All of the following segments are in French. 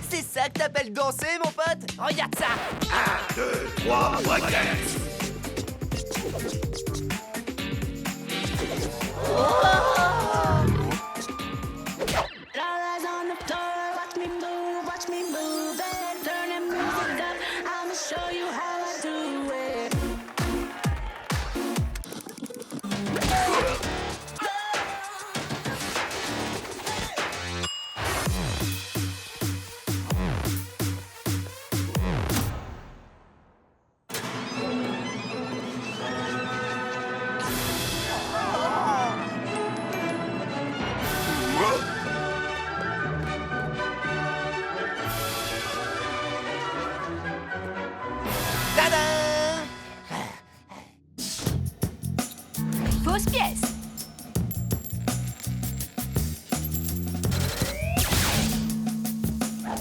C'est ça que t'appelles danser, mon pote? Regarde ça! 1, 2, 3, breakdance. Tadam! Fausse pièce.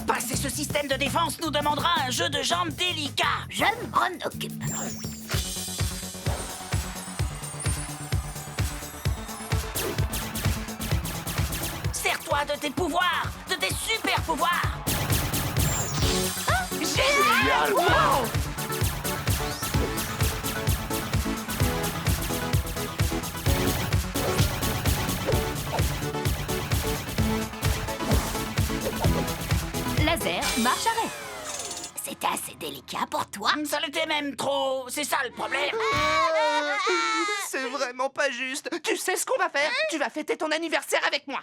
Passer ce système de défense nous demandera un jeu de jambes délicat. Je m'en occupe. Sers-toi de tes pouvoirs, de tes super pouvoirs. Génial, wow. Laser, marche arrêt. C'était assez délicat pour toi. Ça l'était même trop, c'est ça le problème. C'est vraiment pas juste. Tu sais ce qu'on va faire? Tu vas fêter ton anniversaire avec moi.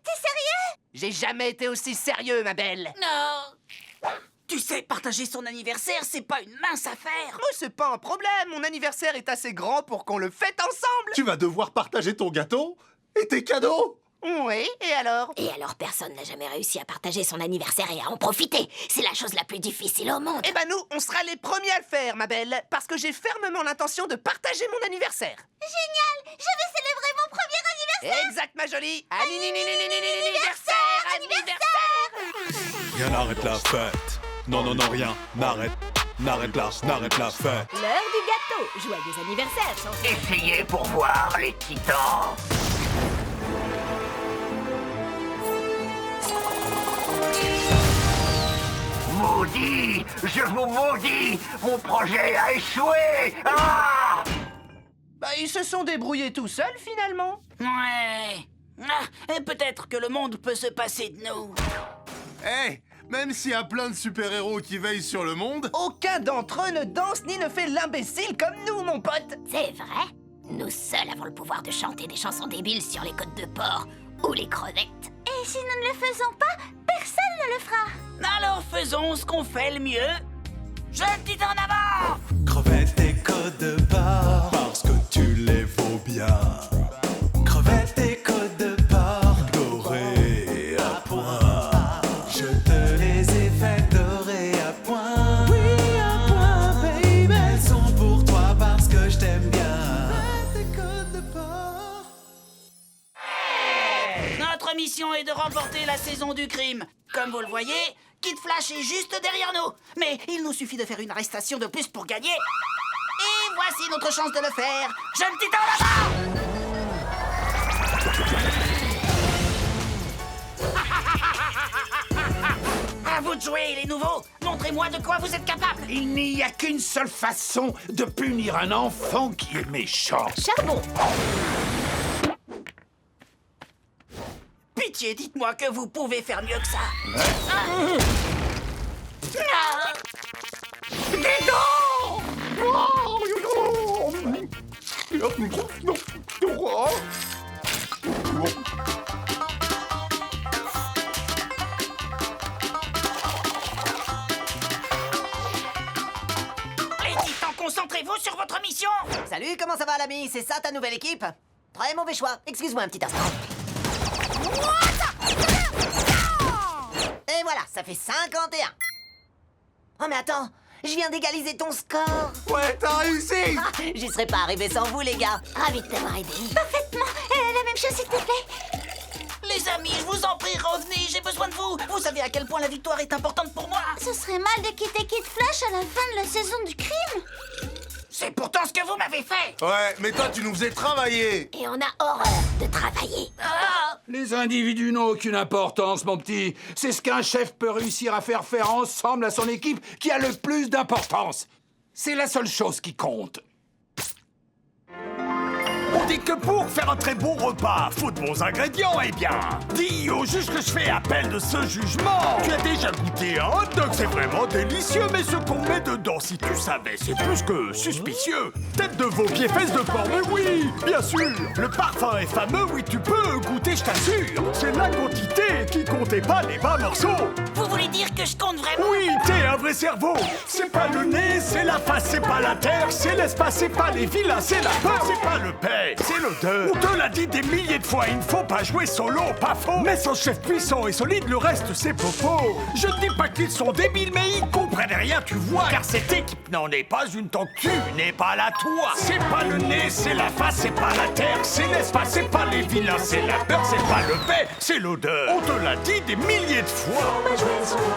T'es sérieux? J'ai jamais été aussi sérieux, ma belle. Non. Tu sais, partager son anniversaire, c'est pas une mince affaire. Moi, c'est pas un problème. Mon anniversaire est assez grand pour qu'on le fête ensemble. Tu vas devoir partager ton gâteau et tes cadeaux. Oui, et alors? Et alors personne n'a jamais réussi à partager son anniversaire et à en profiter. C'est la chose la plus difficile au monde. Eh ben nous, on sera les premiers à le faire, ma belle, parce que j'ai fermement l'intention de partager mon anniversaire. Génial! Je vais célébrer mon premier anniversaire! Exact, ma jolie. Anniversaire! Rien n'arrête la fête. Non, non, non, rien. N'arrête la fête. L'heure du gâteau. Joyeux anniversaire, chanson. Essayez pour voir les titans. Maudit! Je vous maudis! Mon projet a échoué! Ah! Bah, ils se sont débrouillés tout seuls, finalement. Ouais. Et peut-être que le monde peut se passer de nous. Hey, même s'il y a plein de super-héros qui veillent sur le monde, Aucun d'entre eux ne danse ni ne fait l'imbécile comme nous, mon pote. C'est vrai? Nous seuls avons le pouvoir de chanter des chansons débiles sur les côtes de porc ou les crevettes. Et si nous ne le faisons pas, personne ne le fera. Alors faisons ce qu'on fait le mieux. Jeune titan en avant! crevettes et côtes de porc, parce que tu les vaux bien. Crevettes et côtes de porc, dorées à point. Je te les ai faites dorées à point. Oui, à point, baby. Elles sont pour toi parce que je t'aime bien. Crevettes et côtes de porc. Notre mission est de remporter la saison du crime. Comme vous le voyez, Kid Flash est juste derrière nous. Mais il nous suffit de faire une arrestation de plus pour gagner. Et voici notre chance de le faire. Jeune titan là-bas! À vous de jouer, les nouveaux. Montrez-moi de quoi vous êtes capables. Il n'y a qu'une seule façon de punir un enfant qui est méchant. Charbon. Pitié, dites-moi que vous pouvez faire mieux que ça. Les titans, concentrez-vous sur votre mission. Salut, comment ça va, l'ami? C'est ça ta nouvelle équipe? Très mauvais choix. Excuse-moi un petit instant. Et voilà, ça fait 51. Oh mais attends, je viens d'égaliser ton score. Ouais, t'as réussi. Ah, j'y serais pas arrivé sans vous, les gars. Ravi de t'avoir aidé. Parfaitement. La même chose, s'il te plaît. Les amis, je vous en prie, revenez, j'ai besoin de vous. Vous savez à quel point la victoire est importante pour moi. Ce serait mal de quitter Kid Flash à la fin de la saison du crime. C'est pour pourtant ce que vous m'avez fait. Ouais, mais toi, tu nous faisais travailler. Et on a horreur de travailler. Les individus n'ont aucune importance, mon petit. C'est ce qu'un chef peut réussir à faire ensemble à son équipe qui a le plus d'importance. C'est la seule chose qui compte. On dit que pour faire un très bon repas, faut de bons ingrédients, eh bien. Dis au juge que je fais appel de ce jugement. Tu as déjà goûté un hot dog, c'est vraiment délicieux, mais ce qu'on met dedans, si tu savais, c'est plus que suspicieux. Tête de veau, pieds, fesses de porc, mais oui, bien sûr. Le parfum est fameux, oui, tu peux goûter, je t'assure. C'est la quantité qui comptait pas les bas morceaux. Vous voulez dire que je compte vraiment? Oui, t'es un vrai cerveau. C'est pas le nez, c'est la face, c'est pas la terre, c'est l'espace, c'est pas les villas, c'est la peur, c'est pas le paix, c'est l'odeur. On te l'a dit des milliers de fois, il ne faut pas jouer solo, pas faux. Mais sans chef puissant et solide, le reste c'est popo. Je ne dis pas qu'ils sont débiles, mais ils comprennent rien, tu vois. Car cette équipe n'en est pas une tant que tu n'es pas là, toi. C'est pas le nez, c'est la face, c'est pas la terre, c'est l'espace, c'est pas les villas, c'est la peur, c'est pas le paix, c'est l'odeur. On te l'a dit des milliers de fois.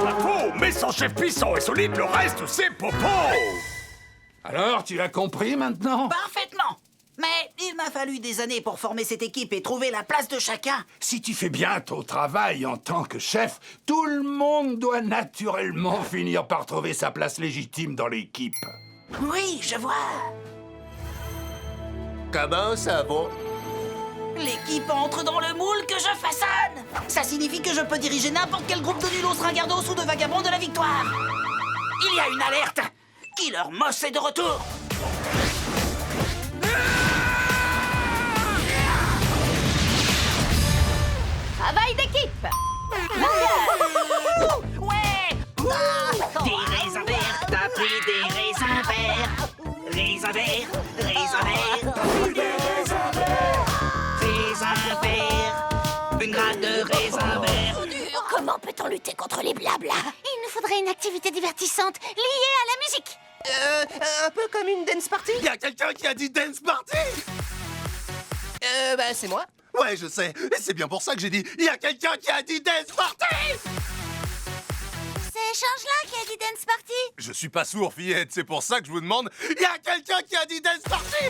Pas faux, mais sans chef puissant et solide, le reste c'est popo. Alors, tu as compris maintenant? Parfaitement. Mais il m'a fallu des années pour former cette équipe et trouver la place de chacun. Si tu fais bien ton travail en tant que chef, tout le monde doit naturellement finir par trouver sa place légitime dans l'équipe. Oui, je vois. Comment ça va? L'équipe entre dans le moule que je façonne. Ça signifie que je peux diriger n'importe quel groupe de nulos ringardos ou de vagabonds de la victoire. Il y a une alerte. Killer Moss est de retour. Travail d'équipe. Ouais. Des raisins verts, t'as pris des raisins verts. Raisins verts, raisins verts. Raisins verts. Une gratte de raisins verts. Comment peut-on lutter contre les blablas? Il nous faudrait une activité divertissante liée à la musique. Un peu comme une dance party. Y a quelqu'un qui a dit dance party? Bah, c'est moi. Ouais, je sais. Et c'est bien pour ça que j'ai dit y a quelqu'un qui a dit dance party. C'est Change-là qui a dit dance party. Je suis pas sourd, fillette. C'est pour ça que je vous demande y a quelqu'un qui a dit dance party.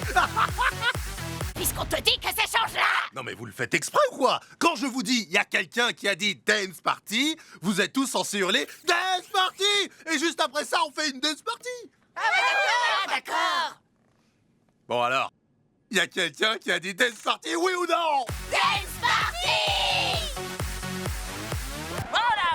Puisqu'on te dit que c'est Change-là. Non mais vous le faites exprès ou quoi? Quand je vous dis y a quelqu'un qui a dit dance party, vous êtes tous censés hurler dance party. Et juste après ça, on fait une dance party. Ah, d'accord. Bon alors, y a quelqu'un qui a dit dance party, oui ou non? Dance party. Oh là.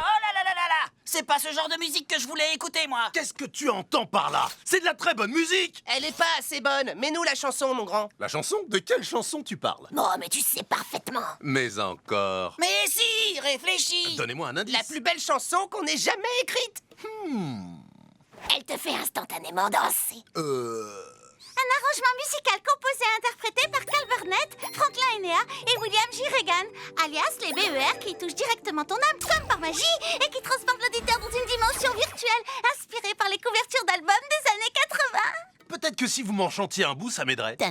C'est pas ce genre de musique que je voulais écouter, moi. Qu'est-ce que tu entends par là? C'est de la très bonne musique. Elle est pas assez bonne. Mets-nous la chanson, mon grand. La chanson? De quelle chanson tu parles? Bon, mais tu sais parfaitement. Mais encore. Mais si, réfléchis. Donnez-moi un indice. La plus belle chanson qu'on ait jamais écrite. Elle te fait instantanément danser. Un arrangement musical composé et interprété par Carl Burnett, Franklin Enea et William J. Reagan, alias les BER qui touchent directement ton âme comme par magie et qui transportent l'auditeur dans une dimension virtuelle inspirée par les couvertures d'albums des années 80. Peut-être que si vous m'en chantiez un bout, ça m'aiderait. I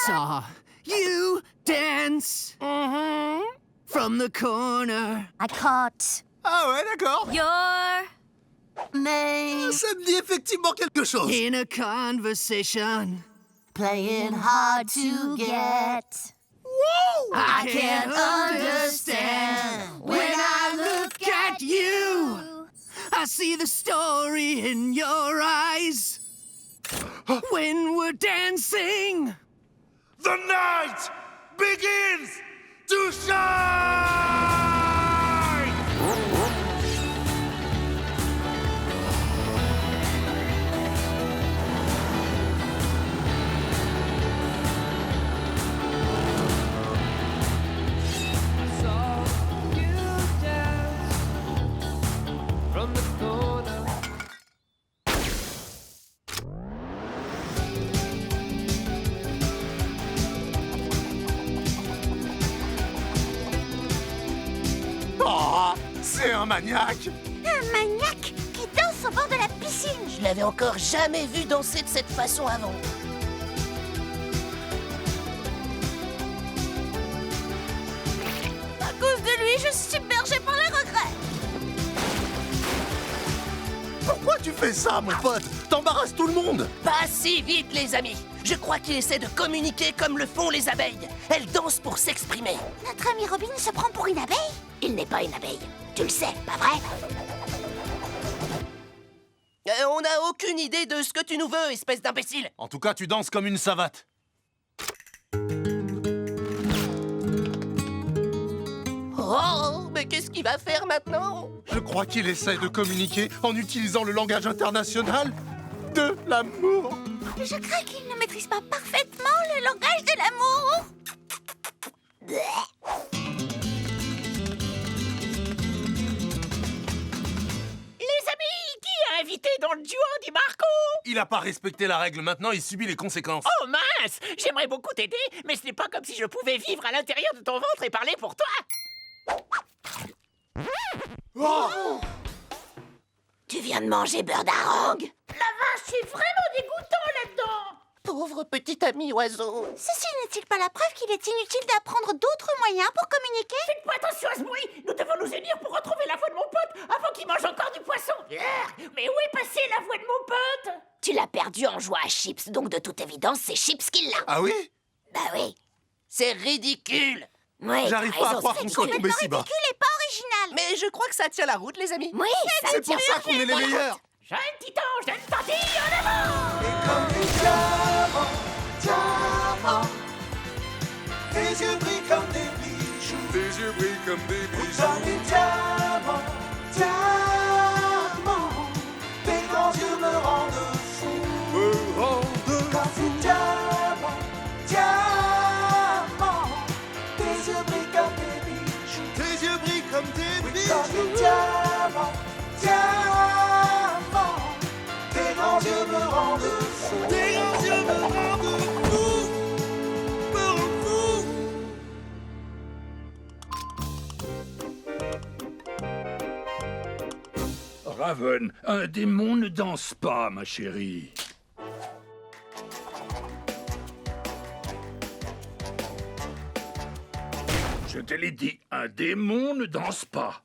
saw you dance from the corner. I caught Ah ouais, d'accord. your name Ça me dit effectivement quelque chose. In a conversation, playing hard to get. I can't understand. When I look at you, I see the story in your eyes. When we're dancing, The night begins to shine. Oh, c'est un maniaque. Un maniaque qui danse au bord de la piscine. Je l'avais encore jamais vu danser de cette façon avant. À cause de lui, je suis submergée par les regrets. Pourquoi tu fais ça, mon pote? T'embarrasses tout le monde. Pas si vite, les amis. Je crois qu'il essaie de communiquer comme le font les abeilles. Elles dansent pour s'exprimer. Notre ami Robin se prend pour une abeille? Il n'est pas une abeille. Tu le sais, pas vrai? On n'a aucune idée de ce que tu nous veux, espèce d'imbécile. En tout cas, tu danses comme une savate. Oh, mais qu'est-ce qu'il va faire maintenant? Je crois qu'il essaie de communiquer en utilisant le langage international de l'amour. Je crains qu'il ne maîtrise pas parfaitement le langage de l'amour. Les amis, qui a invité dans le duo Di Marco? Il a pas respecté la règle, maintenant il subit les conséquences. Oh mince! J'aimerais beaucoup t'aider, mais ce n'est pas comme si je pouvais vivre à l'intérieur de ton ventre et parler pour toi. Tu viens de manger beurre d'harangue? La vache, c'est vraiment dégoûtant là-dedans! Pauvre petit ami oiseau. Ceci n'est-il pas la preuve qu'il est inutile d'apprendre d'autres moyens pour communiquer? Faites-moi attention à ce bruit! Nous devons nous émir pour retrouver la voix de mon pote avant qu'il mange encore du poisson! Mais où est passée la voix de mon pote? Tu l'as perdu en jouant à Chips, donc de toute évidence, c'est Chips qui l'a. Ah oui? Bah oui. C'est ridicule. Ouais, J'arrive t'as pas à raison, croire c'est qu'on soit ridicule. tombé si bas. Ridicule et pas original. Mais je crois que ça tient la route, les amis. Oui, ça C'est tient pour ça qu'on est les meilleurs. Jeune titan, jeune partie, en avant! Tes yeux brillent comme des bijoux. Tes yeux brillent comme des bijoux. Des diamants, diamants. Tes grands yeux me rendent fou. Quand tu diamants, diamants. Tes yeux brillent comme des bijoux. Tes yeux brillent comme des bijoux. Quand tu diamants, diamants. Tes grands yeux me rendent fou. Tes grands yeux me rendent fou. Raven, un démon ne danse pas, ma chérie. Je te l'ai dit, un démon ne danse pas.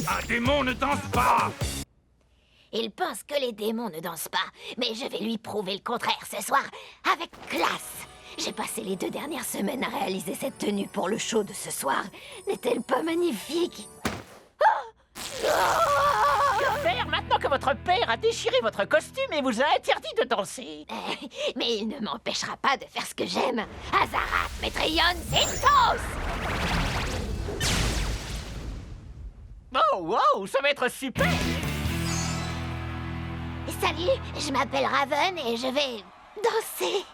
Un démon ne danse pas! Il pense que les démons ne dansent pas, mais je vais lui prouver le contraire ce soir, avec classe. J'ai passé les 2 dernières semaines à réaliser cette tenue pour le show de ce soir. N'est-elle pas magnifique? Que faire maintenant que votre père a déchiré votre costume et vous a interdit de danser? Mais il ne m'empêchera pas de faire ce que j'aime. Azarat Metrion Zintos! Oh, wow, ça va être super! Salut, je m'appelle Raven et je vais danser.